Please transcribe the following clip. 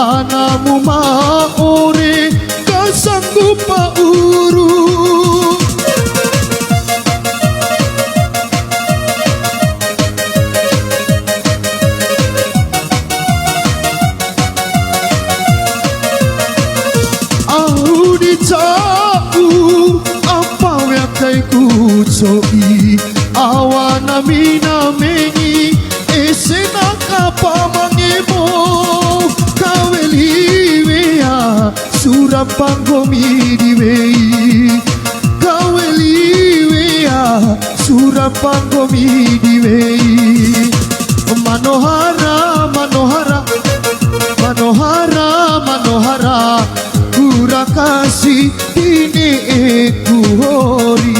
anamu maore kasanggup pauru. Au di tau apa ya kai kucoi awana mina mengi esena kapa mangemo kaweliwea surapanggomi diwei kaweliwea surapanggomi diwei manohara manohara manohara manohara pura kasih ini ekuhori.